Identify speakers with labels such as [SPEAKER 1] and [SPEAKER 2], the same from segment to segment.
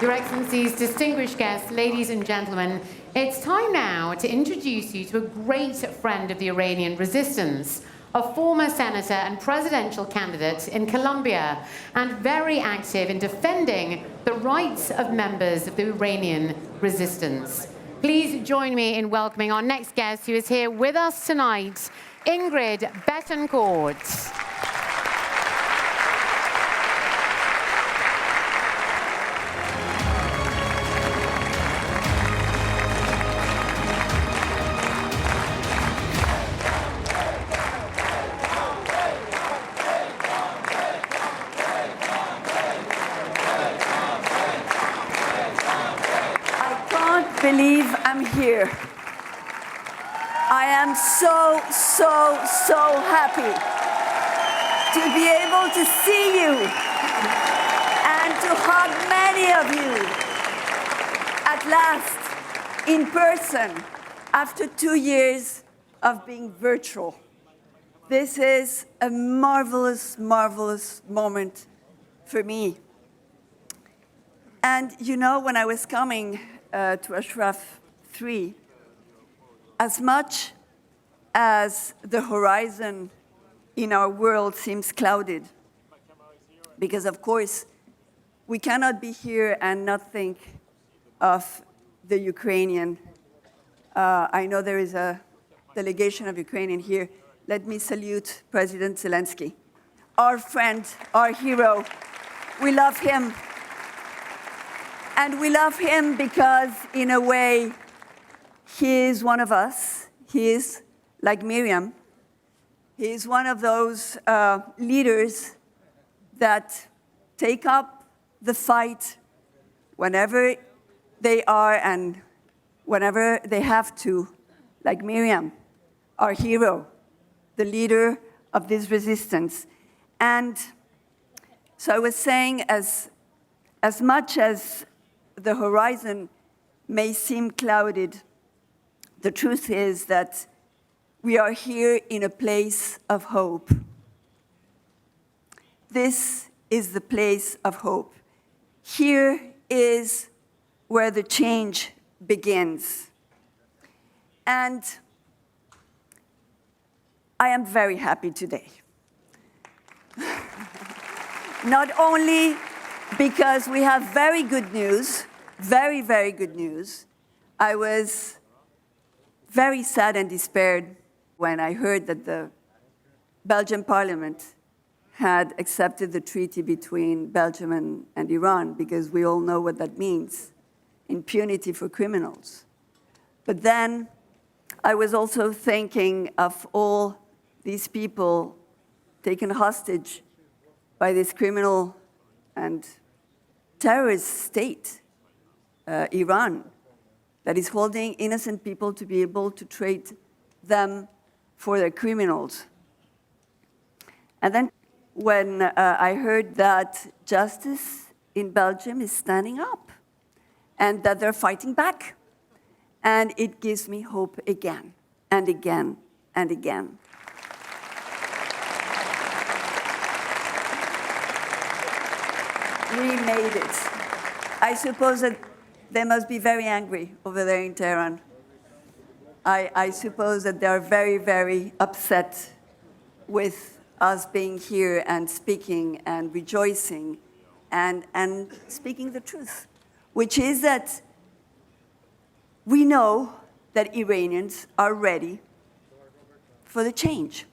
[SPEAKER 1] Your Excellencies, distinguished guests, ladies and gentlemen, it's time now to introduce you to a great friend of the Iranian resistance, a former senator and presidential candidate in Colombia, and very active in defending the rights of members of the Iranian resistance. Please join me in welcoming our next guest, who is here with us tonight, Ingrid Betancor.
[SPEAKER 2] Believe I'm here. I am so happy to be able to see you and to hug many of you at last in person after 2 years of being virtual. This is a marvelous moment for me. And you know, when I was coming to Ashraf 3, as much as the horizon in our world seems clouded, because of course we cannot be here and not think of the Ukrainian. I know there is a delegation of Ukrainian here. Let me salute President Zlensky, our friend, our hero. We love him. And we love him because, in a way, he is one of us. He is like Miriam. He is one of those leaders that take up the fight whenever they are and whenever they have to, like Miriam, our hero, the leader of this resistance. And so I was saying, as much as the horizon may seem clouded, the truth is that we are here in a place of hope. This is the place of hope. Here is where the change begins. And I am very happy today. Not only because we have very good news, very good news. I was very sad and despaired when I heard that the Belgian parliament had accepted the treaty between Belgium and Iran, because we all know what that means, impunity for criminals. But then I was also thinking of all these people taken hostage by this criminal and terrorist state, Iran, that is holding innocent people to be able to trade them for their criminals. And then when I heard that justice in Belgium is standing up and that they're fighting back, and it gives me hope again and again and again. We made it. I suppose that they must be very angry over there in Tehran. I suppose that they are very upset with us being here and speaking and rejoicing and speaking the truth, which is that we know that Iranians are ready for the change.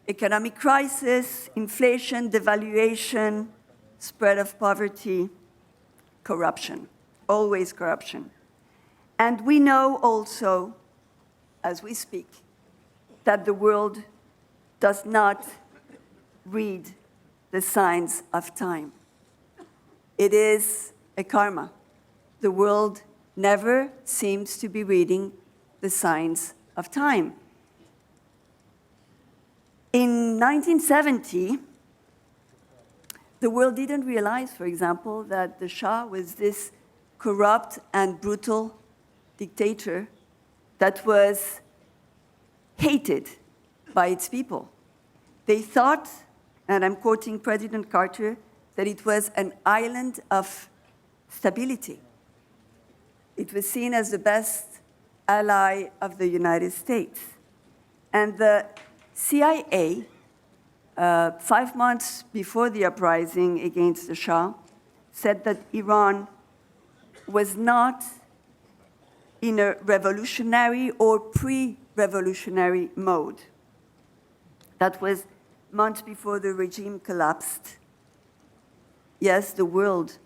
[SPEAKER 2] Economic crisis, inflation, devaluation, spread of poverty, corruption, always corruption. And we know also, as we speak, that the world does not read the signs of time. It is a karma. The world never seems to be reading the signs of time. In 1970, the world didn't realize, for example, that the Shah was this corrupt and brutal dictator that was hated by its people. They thought, and I'm quoting President Carter, that it was an island of stability. It was seen as the best ally of the United States. And the CIA, 5 months before the uprising against the Shah, said that Iran was not in a revolutionary or pre-revolutionary mode. That was months before the regime collapsed. Yes, the world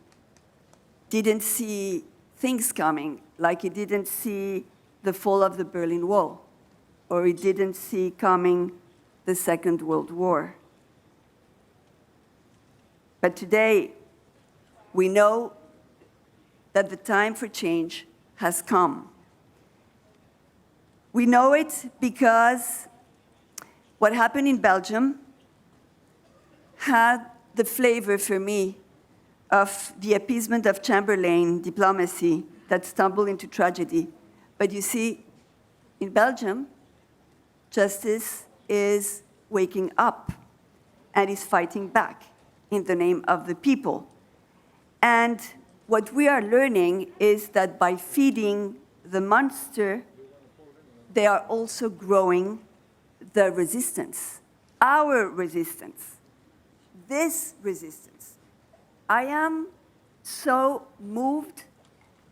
[SPEAKER 2] didn't see things coming, like it didn't see the fall of the Berlin Wall, or it didn't see coming the Second World War. But today, we know that the time for change has come. We know it because what happened in Belgium had the flavor for me of the appeasement of Chamberlain diplomacy that stumbled into tragedy. But you see, in Belgium, justice is waking up and is fighting back in the name of the people. And what we are learning is that by feeding the monster, they are also growing the resistance, our resistance, this resistance. I am so moved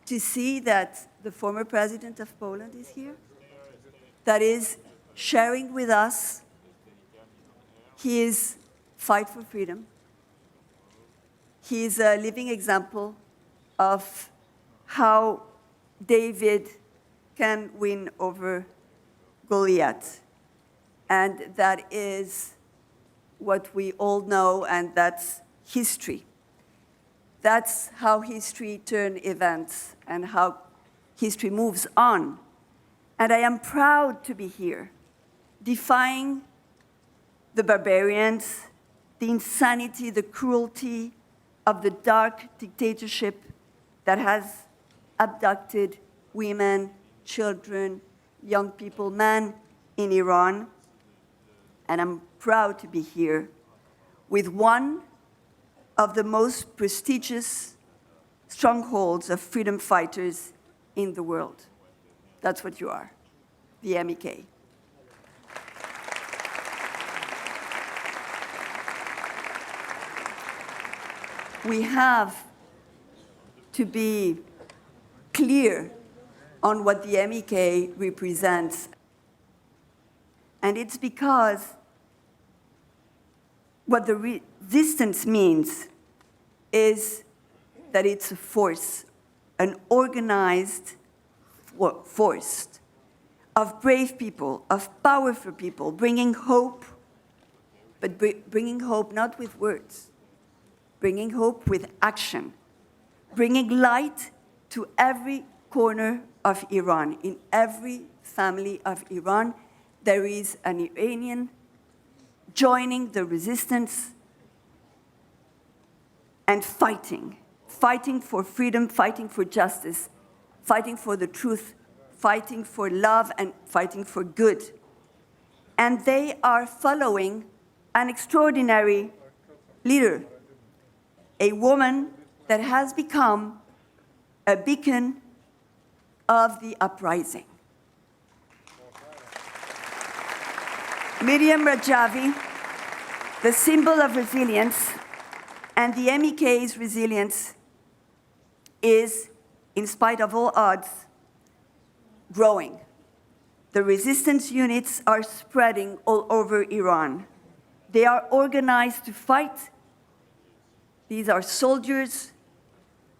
[SPEAKER 2] to see that the former president of Poland is here, that is sharing with us his fight for freedom. He is a living example of how David can win over Goliath. And that is what we all know, and that's history. That's how history turns events and how history moves on. And I am proud to be here, defying the barbarians, the insanity, the cruelty of the dark dictatorship that has abducted women, children, young people, men in Iran. And I'm proud to be here with one of the most prestigious strongholds of freedom fighters in the world. That's what you are, the MEK. We have to be clear on what the MEK represents. And it's because what the resistance means is that it's a force, an organized force of brave people, of powerful people, bringing hope, but bringing hope not with words, bringing hope with action, bringing light to every corner of Iran. In every family of Iran, there is an Iranian joining the resistance and fighting for freedom, fighting for justice, fighting for the truth, fighting for love, and fighting for good. And they are following an extraordinary leader, a woman that has become a beacon of the uprising. Meriem Rajavi, the symbol of resilience, and the MEK's resilience is, in spite of all odds, growing. The resistance units are spreading all over Iran. They are organized to fight. These are soldiers,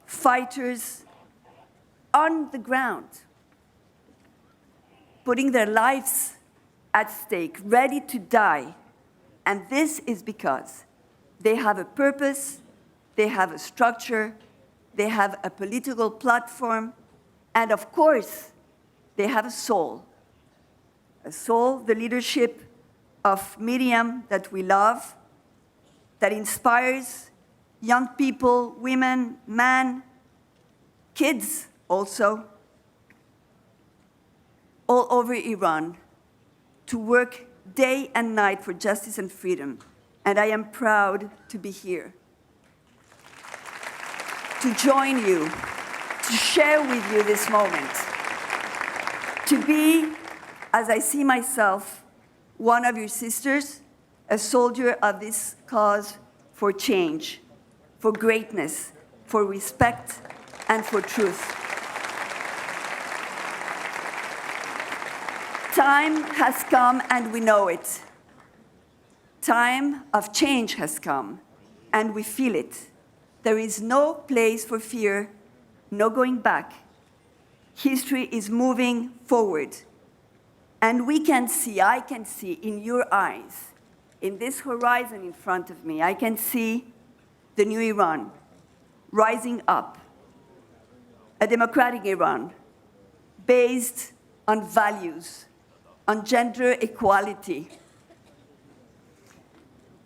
[SPEAKER 2] fighters on the ground, putting their lives at stake, ready to die. And this is because they have a purpose, they have a structure, they have a political platform, and of course, they have a soul. A soul, the leadership of Meriem that we love, that inspires young people, women, men, kids also, all over Iran, to work day and night for justice and freedom. And I am proud to be here. to join you, to share with you this moment, to be, as I see myself, one of your sisters, a soldier of this cause for change, for greatness, for respect, and for truth. Time has come, and we know it. Time of change has come, and we feel it. There is no place for fear, no going back. History is moving forward. And we can see, I can see in your eyes, in this horizon in front of me, I can see the new Iran rising up, a democratic Iran based on values, on gender equality,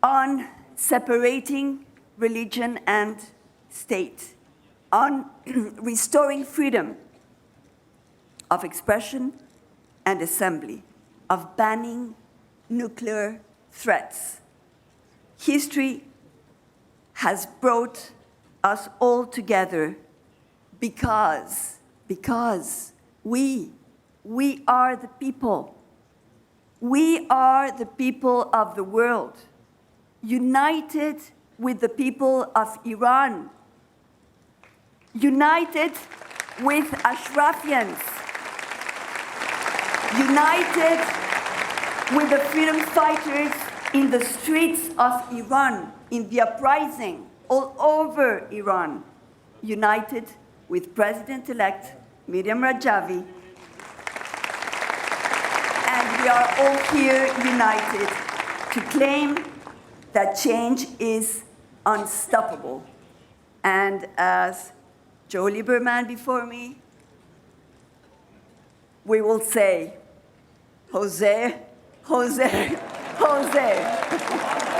[SPEAKER 2] on separating religion and state, on restoring freedom of expression and assembly, of banning nuclear threats. History has brought us all together because we are the people. We are the people of the world, united with the people of Iran, united with Ashrafians, united with the freedom fighters in the streets of Iran, in the uprising all over Iran, united with President-elect Miriam Rajavi. And we are all here united to claim that change is unstoppable. And as Joe Lieberman before me, we will say, Jose, Jose, Jose.